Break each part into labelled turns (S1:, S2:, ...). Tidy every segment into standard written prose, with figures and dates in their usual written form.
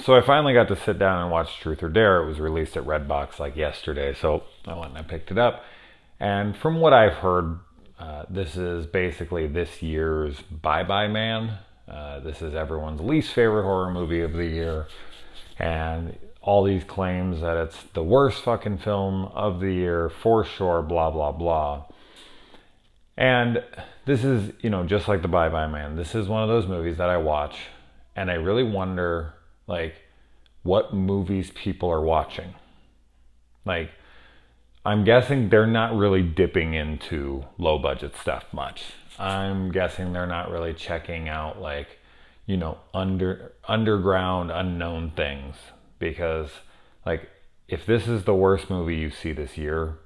S1: So I finally got to sit down and watch Truth or Dare. It was released at Redbox like yesterday, so I went and I picked it up. And from what I've heard, this is basically this year's Bye Bye Man. This is everyone's least favorite horror movie of the year. And all these claims that it's the worst fucking film of the year for sure, blah, blah, blah. And this is, just like the Bye Bye Man, this is one of those movies that I watch and I really wonder, like, what movies people are watching. Like, I'm guessing they're not really dipping into low budget stuff much. I'm guessing they're not really checking out, like, underground unknown things, because, like, if this is the worst movie you see this year,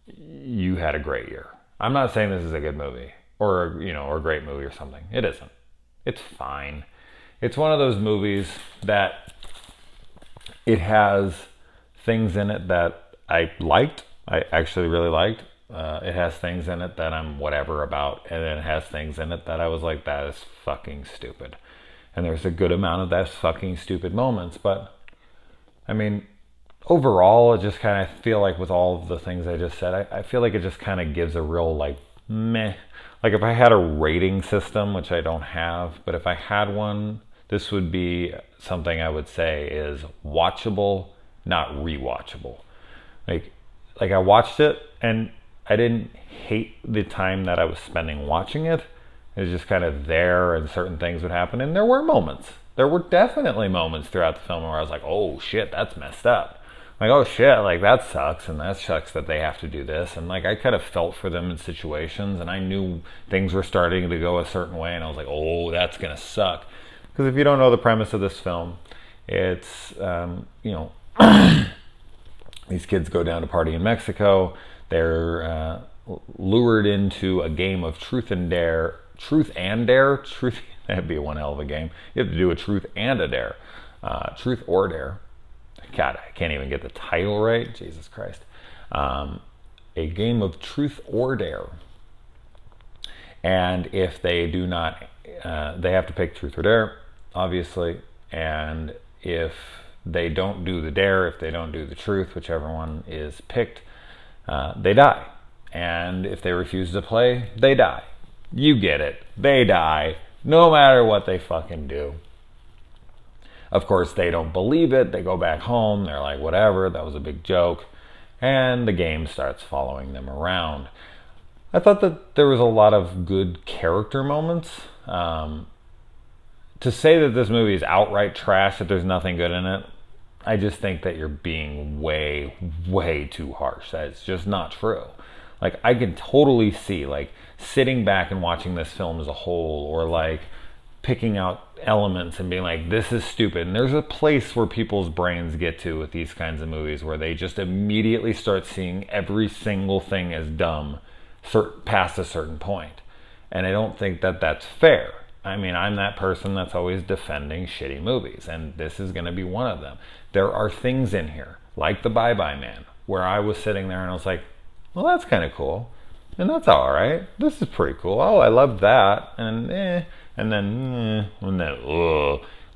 S1: you had a great year. I'm not saying this is a good movie or a great movie or something. It isn't. It's fine. It's one of those movies that it has things in it that I liked. I actually really liked. It has things in it that I'm whatever about, and then it has things in it that I was like, that is fucking stupid. And there's a good amount of that fucking stupid moments, but I mean, overall, it just kind of feel like with all of the things I just said, I feel like it just kind of gives a real like meh. Like if I had a rating system, which I don't have, but if I had one, this would be something I would say is watchable, not rewatchable. Like I watched it and I didn't hate the time that I was spending watching it. It was just kind of there and certain things would happen. And there were moments. There were definitely moments throughout the film where I was like, oh shit, that's messed up. Like, oh shit, like that sucks, and that sucks that they have to do this. And like I kind of felt for them in situations, and I knew things were starting to go a certain way, and I was like, oh, that's gonna suck. Because if you don't know the premise of this film, it's these kids go down to party in Mexico. They're lured into a game of truth and dare. That'd be one hell of a game. You have to do a truth and a dare. Truth or dare. God, I can't even get the title right. Jesus Christ. A game of truth or dare. And if they do not, they have to pick truth or dare, obviously. And if they don't do the dare, if they don't do the truth, whichever one is picked, they die. And if they refuse to play, they die. You get it. They die. No matter what they fucking do. Of course, they don't believe it. They go back home. They're like, whatever, that was a big joke. And the game starts following them around. I thought that there was a lot of good character moments. To say that this movie is outright trash, that there's nothing good in it, I just think that you're being way, way too harsh. That's just not true. Like, I can totally see, like, sitting back and watching this film as a whole, or like picking out elements and being like, this is stupid. And there's a place where people's brains get to with these kinds of movies where they just immediately start seeing every single thing as dumb past a certain point. And I don't think that that's fair. I mean, I'm that person that's always defending shitty movies, and this is going to be one of them. There are things in here, like the Bye Bye Man, where I was sitting there and I was like, well, that's kind of cool. And that's all right. This is pretty cool. Oh, I love that. And then,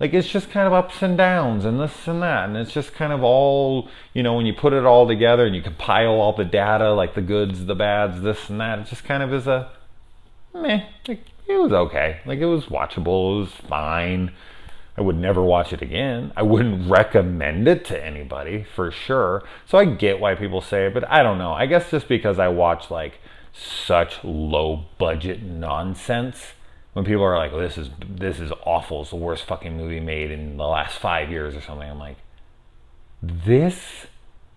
S1: like, it's just kind of ups and downs and this and that. And it's just kind of all, when you put it all together and you compile all the data, like the goods, the bads, this and that, it just kind of is a meh. Like, it was okay. Like, it was watchable. It was fine. I would never watch it again. I wouldn't recommend it to anybody, for sure. So I get why people say it, but I don't know. I guess just because I watch, like, such low budget nonsense, when people are like, well, this is awful, it's the worst fucking movie made in the last 5 years or something, I'm like, this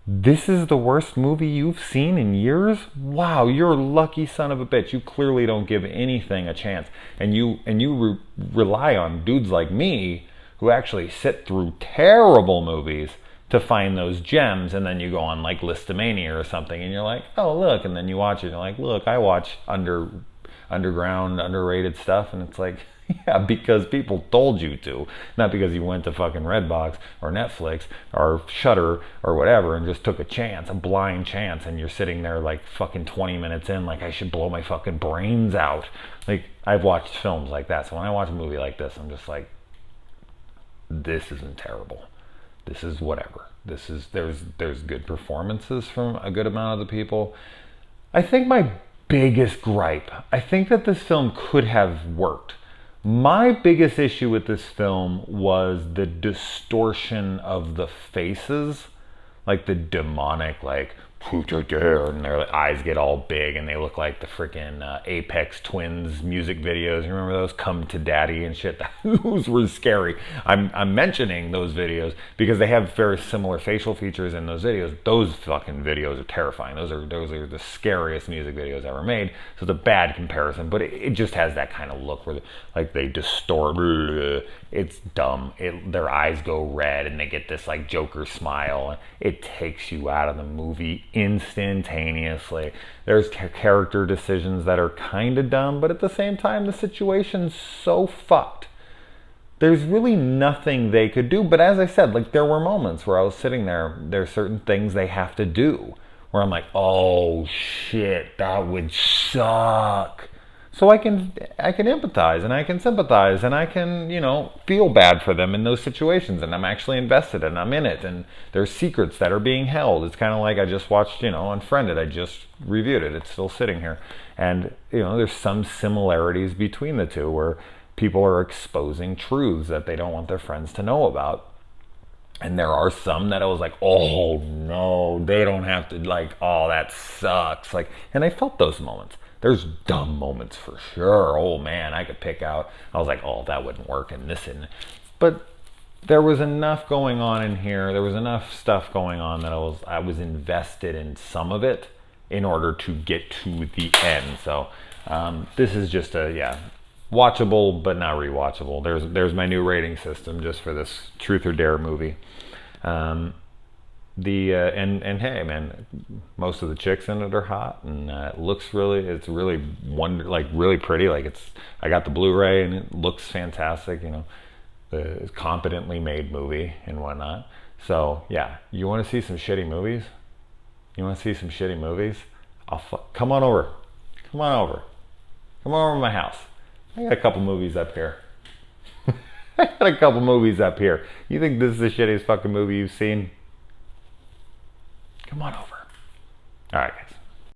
S1: is the worst movie you've seen in years? Wow, you're a lucky son of a bitch. You clearly don't give anything a chance, and you rely on dudes like me who actually sit through terrible movies to find those gems. And then you go on like Listomania or something and you're like, oh look, and then you watch it and you're like, look, I watch underground underrated stuff, and it's like, yeah, because people told you to, not because you went to fucking Redbox or Netflix or Shudder or whatever and just took a chance, a blind chance, and you're sitting there like fucking 20 minutes in like I should blow my fucking brains out. Like, I've watched films like that, so when I watch a movie like this, I'm just like, this isn't terrible. This is whatever. This is there's good performances from a good amount of the people. I think my biggest gripe, I think that this film could have worked. My biggest issue with this film was the distortion of the faces, like the demonic, like, and their eyes get all big and they look like the freaking Apex Twins music videos. You remember those? Come to Daddy and shit. Those were scary. I'm mentioning those videos because they have very similar facial features in those videos. Those fucking videos are terrifying. Those are the scariest music videos ever made. So it's a bad comparison, but it just has that kind of look where like they distort. It's dumb. Their eyes go red and they get this like Joker smile. It takes you out of the movie instantaneously. There's character decisions that are kind of dumb, but at the same time, the situation's so fucked. There's really nothing they could do. But as I said, like there were moments where I was sitting there, there's certain things they have to do where I'm like, oh shit, that would suck. So I can empathize and I can sympathize and I can, feel bad for them in those situations, and I'm actually invested and I'm in it, and there's secrets that are being held. It's kind of like I just watched, Unfriended. I just reviewed it. It's still sitting here. And, there's some similarities between the two where people are exposing truths that they don't want their friends to know about. And there are some that I was like, oh no, they don't have to, like, oh, that sucks. Like, and I felt those moments. There's dumb moments for sure. Oh man, I could pick out. I was like, oh, that wouldn't work, and this and. But there was enough going on in here. There was enough stuff going on that I was invested in some of it in order to get to the end. So this is just watchable but not rewatchable. There's my new rating system just for this Truth or Dare movie. And hey man, most of the chicks in it are hot, and it's really really pretty. Like I got the Blu-ray and it looks fantastic. The competently made movie and whatnot. So yeah, you want to see some shitty movies? Come on over to my house. I got a couple movies up here. You think this is the shittiest fucking movie you've seen? Come on over. All right, guys.